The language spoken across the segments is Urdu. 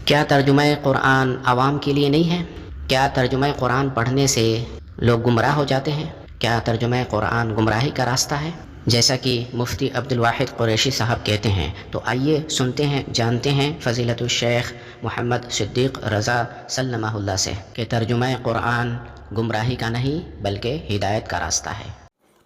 کیا ترجمہ قرآن عوام کے لیے نہیں ہے؟ کیا ترجمہ قرآن پڑھنے سے لوگ گمراہ ہو جاتے ہیں؟ کیا ترجمہ قرآن گمراہی کا راستہ ہے؟ جیسا کہ مفتی عبد الواحد قریشی صاحب کہتے ہیں، تو آئیے سنتے ہیں، جانتے ہیں فضیلت الشیخ محمد صدیق رضا سلمہ اللہ سے کہ ترجمہ قرآن گمراہی کا نہیں بلکہ ہدایت کا راستہ ہے۔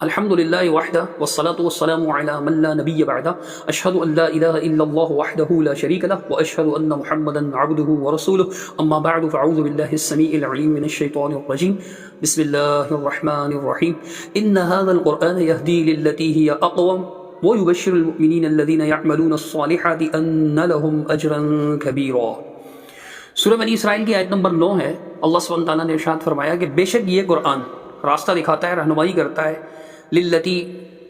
الحمد للہ وحدہ والصلاة والسلام علی من لا نبی بعدہ اشہد ان لا الہ الا اللہ وحدہ لا شریک لہ واشہد ان محمدا عبدہ ورسولہ اما بعد فاعوذ باللہ السمیع العلیم من الشیطان الرجیم بسم اللہ الرحمن الرحیم ان هذا القرآن يهدی للتی هی اقوم ويبشر المؤمنین الذین يعملون الصالحات ان لهم اجرا کبیرا۔ سورہ بنی اسرائیل کی آیت نمبر 9 ہے۔ اللہ سبحانہ وتعالیٰ نے ارشاد فرمایا کہ بے شک یہ قرآن راستہ دکھاتا ہے، رہنمائی کرتا ہے، للتی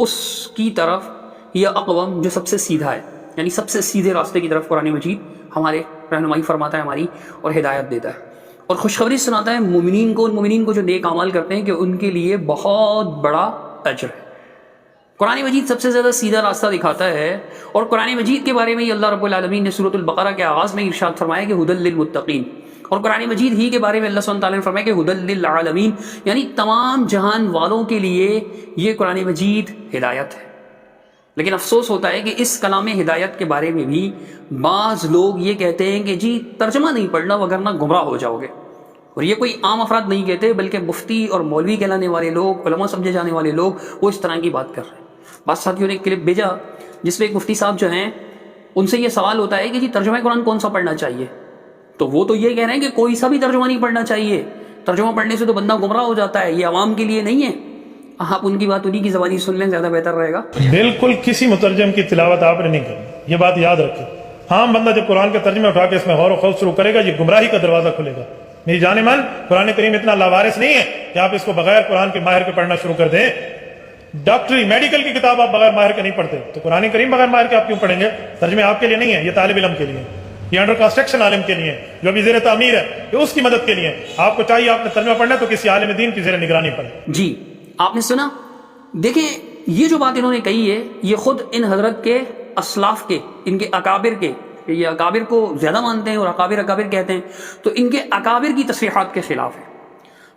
اس کی طرف، یہ اقوام جو سب سے سیدھا ہے، یعنی سب سے سیدھے راستے کی طرف قرآن مجید ہمارے رہنمائی فرماتا ہے ہماری، اور ہدایت دیتا ہے اور خوشخبری سناتا ہے مومنین کو، ان مومنین کو جو نیک اعمال کرتے ہیں کہ ان کے لیے بہت بڑا اجر ہے۔ قرآن مجید سب سے زیادہ سیدھا راستہ دکھاتا ہے، اور قرآن مجید کے بارے میں ہی اللہ رب العالمین نے سورۃ البقرہ کے آغاز میں ارشاد فرمایا کہ ھدی للمتقین، اور قرآن مجید ہی کے بارے میں اللہ سبحانہ تعالیٰ نے فرمایا کہ ھدی للعالمین، یعنی تمام جہان والوں کے لیے یہ قرآن مجید ہدایت ہے۔ لیکن افسوس ہوتا ہے کہ اس کلام ہدایت کے بارے میں بھی بعض لوگ یہ کہتے ہیں کہ جی ترجمہ نہیں پڑھنا وگرنہ گمراہ ہو جاؤ گے، اور یہ کوئی عام افراد نہیں کہتے بلکہ مفتی اور مولوی کہلانے والے لوگ، علماء سمجھے جانے والے لوگ، وہ اس طرح کی بات کر رہے ہیں۔ بعض ساتھیوں نے ایک کلپ بھیجا جس میں ایک مفتی صاحب جو ہیں ان سے یہ سوال ہوتا ہے کہ جی ترجمہ قرآن کون سا پڑھنا چاہیے، تو وہ تو یہ کہہ رہے ہیں کہ کوئی سا بھی ترجمہ نہیں پڑھنا چاہیے، ترجمہ پڑھنے سے تو بندہ گمراہ ہو جاتا ہے، یہ عوام کے لیے نہیں ہے۔ آپ ان کی بات انہی کی زبانی سن لیں، زیادہ بہتر رہے گا۔ بالکل کسی مترجم کی تلاوت آپ نے نہیں کرنی، یہ بات یاد رکھیں۔ ہاں بندہ جب قرآن کا ترجمہ اٹھا کے اس میں غور و خوض شروع کرے گا، یہ گمراہی کا دروازہ کھلے گا۔ میری جان من، قرآن کریم اتنا لاوارث نہیں ہے کہ آپ اس کو بغیر قرآن کے ماہر کے پڑھنا شروع کر دیں۔ ڈاکٹری میڈیکل کی کتاب آپ بغیر ماہر کے نہیں پڑھتے، تو قرآن کریم بغیر ماہر کے آپ کیوں پڑھیں گے؟ ترجمے آپ کے لیے نہیں ہے، یہ طالب علم کے لیے، یہ انڈر کنسٹرکشن عالم کے لیے، جو ابھی زیر تعمیر ہے، یہ اس کی مدد کے لیے۔ آپ کو چاہیے آپ نے ترجمہ پڑھنا ہے تو کسی عالم دین کی زیر نگرانی پڑھیں۔ جی آپ نے سنا، دیکھیں یہ جو بات انہوں نے کہی ہے یہ خود ان حضرت کے اسلاف کے، ان کے اکابر کے، یہ اکابر کو زیادہ مانتے ہیں اور اکابر اکابر کہتے ہیں، تو ان کے اکابر کی تصریحات کے خلاف ہے۔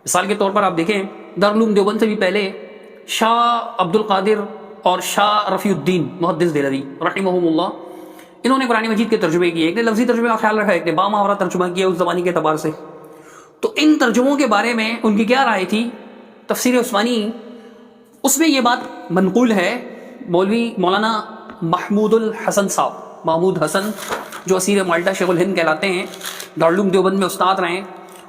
مثال کے طور پر آپ دیکھیں دارالعلوم دیوبند سے بھی پہلے شاہ عبد القادر اور شاہ رفیع الدین محدث دہلوی رحمہم اللہ، انہوں نے قرآن مجید کے ترجمے کیے، ایک نے لفظی ترجمے کا خیال رکھا، ایک نے بامحاورہ ترجمہ کیا اس زمانے کے اعتبار سے۔ تو ان ترجموں کے بارے میں ان کی کیا رائے تھی؟ تفسیر عثمانی، اس میں یہ بات منقول ہے، مولوی مولانا محمود الحسن صاحب، محمود حسن جو اسیر مالٹا شیخ الہند کہلاتے ہیں، دارالعلوم دیوبند میں استاد رہے ہیں،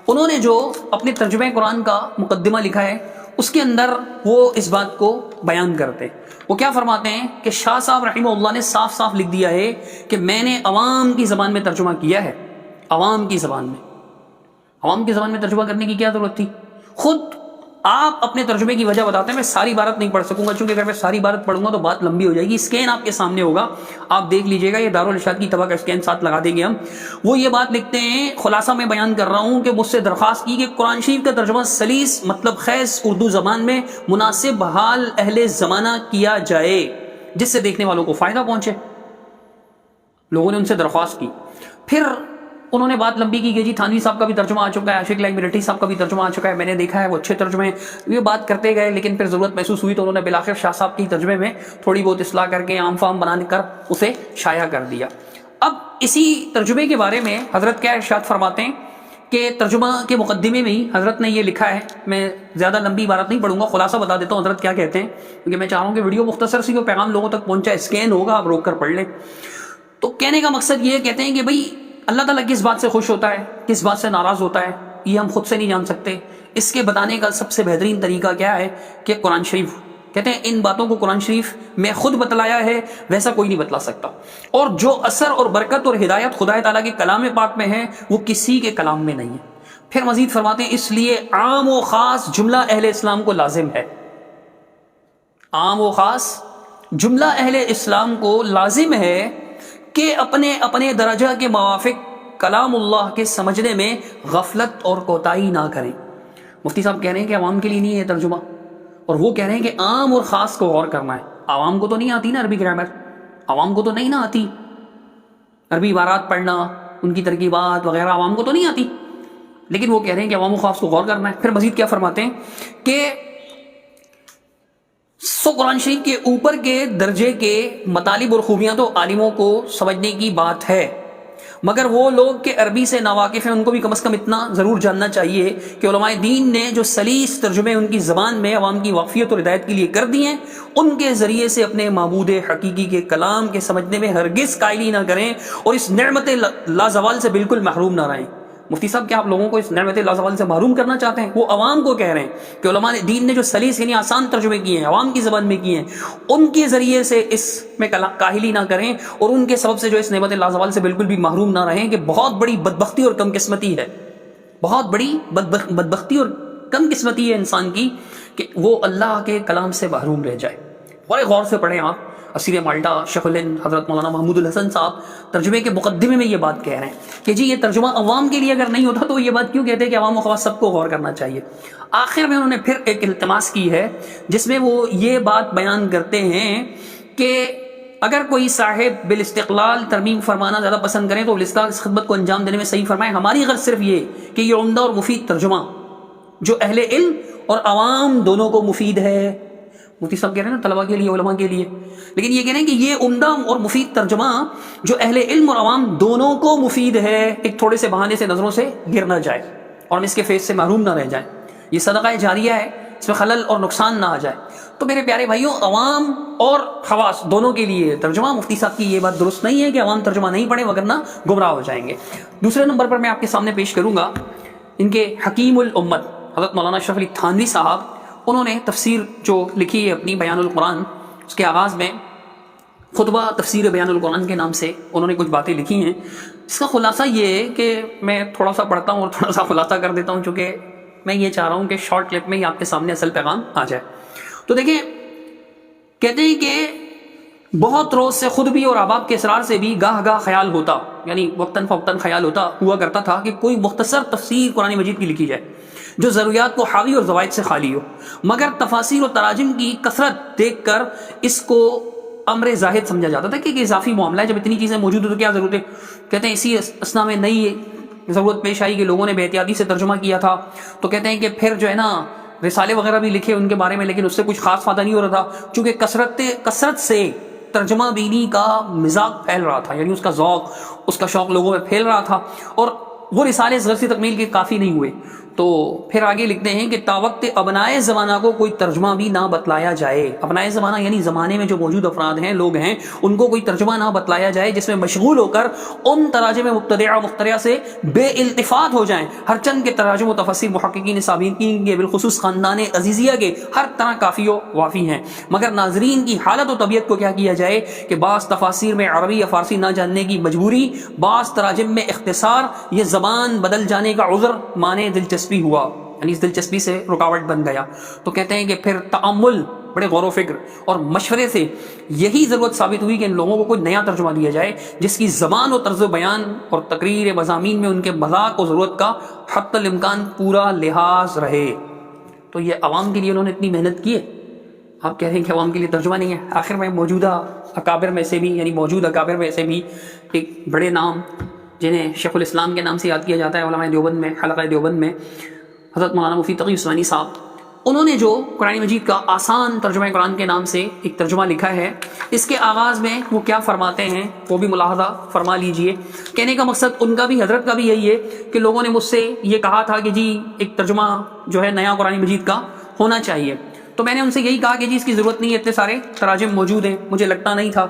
انہوں نے جو اپنے ترجمہ قرآن کا مقدمہ لکھا ہے اس کے اندر وہ اس بات کو بیان کرتے ہیں۔ وہ کیا فرماتے ہیں کہ شاہ صاحب رحمہ اللہ نے صاف صاف لکھ دیا ہے کہ میں نے عوام کی زبان میں ترجمہ کیا ہے۔ عوام کی زبان میں، عوام کی زبان میں ترجمہ کرنے کی کیا ضرورت تھی؟ خود آپ اپنے ترجمے کی وجہ بتاتے ہیں۔ میں ساری عبارت نہیں پڑھ سکوں گا چونکہ اگر میں ساری عبارت پڑھوں گا تو بات لمبی ہو جائے گی۔ اسکین آپ کے سامنے ہوگا، آپ دیکھ لیجئے گا، یہ دارالارشاد کی طبع کا اسکین ساتھ لگا دیں گے ہم۔ وہ یہ بات لکھتے ہیں، خلاصہ میں بیان کر رہا ہوں کہ مجھ سے درخواست کی کہ قرآن شریف کا ترجمہ سلیس مطلب خیز اردو زبان میں مناسب حال اہل زمانہ کیا جائے جس سے دیکھنے والوں کو فائدہ پہنچے۔ لوگوں نے ان سے درخواست کی، پھر انہوں نے بات لمبی کی کہ جی تھانوی صاحب کا بھی ترجمہ آ چکا ہے، عاشق لائق مرٹھی صاحب کا بھی ترجمہ آ چکا ہے، میں نے دیکھا ہے وہ اچھے ترجمے ہیں۔ یہ بات کرتے گئے، لیکن پھر ضرورت محسوس ہوئی تو انہوں نے بالآخر شاہ صاحب کی ترجمے میں تھوڑی بہت اصلاح کر کے عام فام بنا کر اسے شائع کر دیا۔ اب اسی ترجمے کے بارے میں حضرت کیا ارشاد فرماتے ہیں کہ ترجمہ کے مقدمے میں ہی حضرت نے یہ لکھا ہے، میں زیادہ لمبی عبارت نہیں پڑھوں گا، خلاصہ بتا دیتا ہوں حضرت کیا کہتے ہیں، کیونکہ میں چاہ رہا ہوں کہ ویڈیو مختصر سی ہو، پیغام لوگوں تک پہنچا، اسکین ہوگا، آپ روک کر پڑھ لیں۔ تو کہنے کا مقصد یہ کہتے ہیں کہ بھائی اللہ تعالیٰ کس بات سے خوش ہوتا ہے، کس بات سے ناراض ہوتا ہے، یہ ہم خود سے نہیں جان سکتے۔ اس کے بتانے کا سب سے بہترین طریقہ کیا ہے کہ قرآن شریف، کہتے ہیں ان باتوں کو قرآن شریف میں خود بتلایا ہے، ویسا کوئی نہیں بتلا سکتا، اور جو اثر اور برکت اور ہدایت خدا تعالیٰ کے کلام پاک میں ہے وہ کسی کے کلام میں نہیں ہے۔ پھر مزید فرماتے ہیں اس لیے عام و خاص جملہ اہل اسلام کو لازم ہے، عام و خاص جملہ اہل اسلام کو لازم ہے کہ اپنے اپنے درجہ کے موافق کلام اللہ کے سمجھنے میں غفلت اور کوتاہی نہ کریں۔ مفتی صاحب کہہ رہے ہیں کہ عوام کے لیے نہیں ہے ترجمہ، اور وہ کہہ رہے ہیں کہ عام اور خاص کو غور کرنا ہے۔ عوام کو تو نہیں آتی نا عربی گرامر، عوام کو تو نہیں نہ آتی عربی عبارات پڑھنا، ان کی ترکیبات وغیرہ عوام کو تو نہیں آتی، لیکن وہ کہہ رہے ہیں کہ عوام و خاص کو غور کرنا ہے۔ پھر مزید کیا فرماتے ہیں کہ قرآن شریف کے اوپر کے درجے کے مطالب اور خوبیاں تو عالموں کو سمجھنے کی بات ہے، مگر وہ لوگ کہ عربی سے ناواقف ہیں ان کو بھی کم از کم اتنا ضرور جاننا چاہیے کہ علماء دین نے جو سلیس ترجمے ان کی زبان میں عوام کی واقفیت اور ہدایت کے لیے کر دیے ہیں، ان کے ذریعے سے اپنے معبود حقیقی کے کلام کے سمجھنے میں ہرگز قائلی نہ کریں اور اس نعمت لازوال سے بالکل محروم نہ رہیں۔ مفتی صاحب کیا آپ لوگوں کو اس نعمت لازوال سے محروم کرنا چاہتے ہیں؟ وہ عوام کو کہہ رہے ہیں کہ علماء دین نے جو سلیس یعنی آسان ترجمے کیے ہیں، عوام کی زبان میں کیے ہیں، ان کے ذریعے سے اس میں کاہلی نہ کریں اور ان کے سبب سے جو اس نعمت لازوال سے بالکل بھی محروم نہ رہیں، کہ بہت بڑی بدبختی اور کم قسمتی ہے، بہت بڑی بدبختی اور کم قسمتی ہے انسان کی کہ وہ اللہ کے کلام سے محروم رہ جائے۔ بڑے غور سے پڑھیں آپ اسیر مالٹا شیخ الہند حضرت مولانا محمود الحسن صاحب ترجمے کے مقدمے میں یہ بات کہہ رہے ہیں کہ جی یہ ترجمہ عوام کے لیے اگر نہیں ہوتا تو یہ بات کیوں کہتے ہیں کہ عوام و خواص سب کو غور کرنا چاہیے۔ آخر میں انہوں نے پھر ایک التماس کی ہے جس میں وہ یہ بات بیان کرتے ہیں کہ اگر کوئی صاحب بالاستقلال ترمیم فرمانا زیادہ پسند کریں تو اس خدمت کو انجام دینے میں صحیح فرمائیں۔ ہماری غرض صرف یہ کہ یہ عمدہ اور مفید ترجمہ جو اہل علم اور عوام دونوں کو مفید ہے، مفتی صاحب کہہ رہے ہیں نا طلباء کے لیے علماء کے لیے، لیکن یہ کہہ رہے ہیں کہ یہ عمدہ اور مفید ترجمہ جو اہل علم اور عوام دونوں کو مفید ہے، ایک تھوڑے سے بہانے سے نظروں سے گر نہ جائے اور ہم اس کے فیض سے محروم نہ رہ جائیں۔ یہ صدقہ جاریہ ہے، اس میں خلل اور نقصان نہ آ جائے۔ تو میرے پیارے بھائیوں، عوام اور خواص دونوں کے لیے ترجمہ، مفتی صاحب کی یہ بات درست نہیں ہے کہ عوام ترجمہ نہیں پڑھیں وگرنہ گمراہ ہو جائیں گے۔ دوسرے نمبر پر میں آپ کے سامنے پیش کروں گا ان کے حکیم الامت حضرت مولانا اشرف علی تھانوی صاحب، انہوں نے تفسیر جو لکھی ہے اپنی بیان القرآن، اس کے آغاز میں خطبہ تفسیر بیان القرآن کے نام سے انہوں نے کچھ باتیں لکھی ہیں۔ اس کا خلاصہ یہ ہے کہ میں تھوڑا سا پڑھتا ہوں اور تھوڑا سا خلاصہ کر دیتا ہوں، چونکہ میں یہ چاہ رہا ہوں کہ شارٹ کلپ میں ہی آپ کے سامنے اصل پیغام آ جائے۔ تو دیکھیں، کہتے ہیں کہ بہت روز سے خود بھی اور احباب کے اسرار سے بھی گاہ گاہ خیال ہوتا، یعنی وقتاً فوقتاً خیال ہوا کرتا تھا کہ کوئی مختصر تفسیر قرآن مجید کی لکھی جائے جو ضروریات کو حاوی اور زوائد سے خالی ہو، مگر تفاسیر و تراجم کی کثرت دیکھ کر اس کو امر زاہد سمجھا جاتا تھا کہ اضافی معاملہ ہے، جب اتنی چیزیں موجود ہو تو کیا ضرورت ہے۔ کہتے ہیں اسی اسنا میں نئی ضرورت پیش آئی کہ لوگوں نے بے احتیاطی سے ترجمہ کیا تھا، تو کہتے ہیں کہ پھر جو ہے نا رسالے وغیرہ بھی لکھے ان کے بارے میں، لیکن اس سے کچھ خاص فائدہ نہیں ہو رہا تھا، چونکہ کثرت سے ترجمہ بینی کا مزاج پھیل رہا تھا، یعنی اس کا ذوق، اس کا شوق لوگوں میں پھیل رہا تھا، اور وہ رسالے اس غرض سے تکمیل کے کافی نہیں ہوئے۔ تو پھر آگے لکھتے ہیں کہ تاوقت ابنائے زمانہ کو کوئی ترجمہ بھی نہ بتلایا جائے۔ ابنائے زمانہ یعنی زمانے میں جو موجود افراد ہیں، لوگ ہیں، ان کو کوئی ترجمہ نہ بتلایا جائے جس میں مشغول ہو کر ان تراجم مبتدعہ مخترعہ سے بے التفات ہو جائیں۔ ہر چند کے تراجم و تفاسیر محققین سابقین کے بالخصوص خاندان عزیزیہ کے ہر طرح کافی و وافی ہیں، مگر ناظرین کی حالت و طبیعت کو کیا کیا جائے کہ بعض تفاسیر میں عربی یا فارسی نہ جاننے کی مجبوری، بعض تراجم میں اختصار، یہ زبان بدل جانے کا عذر مانے دلچسپی ہوا، یعنی اس دلچسپی سے رکاوٹ بن گیا۔ تو کہتے ہیں کہ پھر تأمل، بڑے غور و فکر اور مشورے سے یہی ضرورت ثابت ہوئی کہ ان لوگوں کو کوئی نیا ترجمہ دیا جائے جس کی زبان و طرز بیان اور تقریر مضامین میں ان کے مذاق و ضرورت کا حتی الامکان پورا لحاظ رہے۔ تو یہ عوام کے لیے انہوں نے اتنی محنت کی ہے، آپ کہہ رہے ہیں کہ عوام کے لیے ترجمہ نہیں ہے۔ آخر میں موجودہ اکابر میں سے بھی، یعنی موجود اکابر میں سے بھی ایک بڑے نام جنہیں شیخ الاسلام کے نام سے یاد کیا جاتا ہے علماء دیوبند میں، حلقہ دیوبند میں، حضرت مولانا مفتی تقی عثمانی صاحب، انہوں نے جو قرآن مجید کا آسان ترجمہ قرآن کے نام سے ایک ترجمہ لکھا ہے، اس کے آغاز میں وہ کیا فرماتے ہیں وہ بھی ملاحظہ فرما لیجئے۔ کہنے کا مقصد ان کا بھی، حضرت کا بھی یہی ہے کہ لوگوں نے مجھ سے یہ کہا تھا کہ جی ایک ترجمہ جو ہے نیا قرآن مجید کا ہونا چاہیے، تو میں نے ان سے یہی کہا کہ جی اس کی ضرورت نہیں ہے، اتنے سارے تراجم موجود ہیں، مجھے لگتا نہیں تھا۔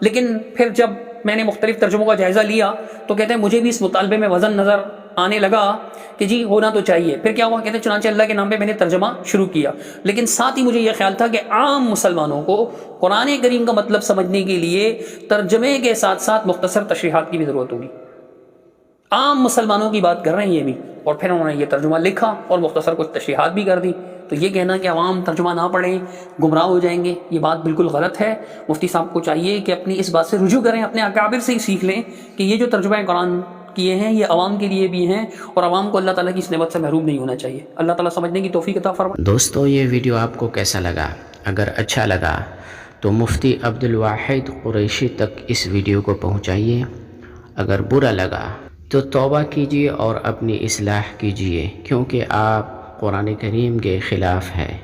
لیکن پھر جب میں نے مختلف ترجموں کا جائزہ لیا تو کہتے ہیں مجھے بھی اس مطالبے میں وزن نظر آنے لگا کہ جی ہونا تو چاہیے۔ پھر کیا ہوا، کہتے ہیں چنانچہ اللہ کے نام پہ میں نے ترجمہ شروع کیا، لیکن ساتھ ہی مجھے یہ خیال تھا کہ عام مسلمانوں کو قرآن کریم کا مطلب سمجھنے کے لیے ترجمے کے ساتھ ساتھ مختصر تشریحات کی بھی ضرورت ہوگی۔ عام مسلمانوں کی بات کر رہے ہیں یہ بھی، اور پھر انہوں نے یہ ترجمہ لکھا اور مختصر کچھ تشریحات بھی کر دی۔ تو یہ کہنا کہ عوام ترجمہ نہ پڑھیں گمراہ ہو جائیں گے، یہ بات بالکل غلط ہے۔ مفتی صاحب کو چاہیے کہ اپنی اس بات سے رجوع کریں، اپنے اکابر سے ہی سیکھ لیں کہ یہ جو ترجمہ قرآن کیے ہیں یہ عوام کے لیے بھی ہیں، اور عوام کو اللہ تعالیٰ کی اس نعمت سے محروم نہیں ہونا چاہیے۔ اللہ تعالیٰ سمجھنے کی توفیق عطا فرمائے۔ دوستو، یہ ویڈیو آپ کو کیسا لگا؟ اگر اچھا لگا تو مفتی عبدالواحد قریشی تک اس ویڈیو کو پہنچائیے، اگر برا لگا تو توبہ کیجیے اور اپنی اصلاح کیجیے، کیونکہ آپ قرآن کریم کے خلاف ہے۔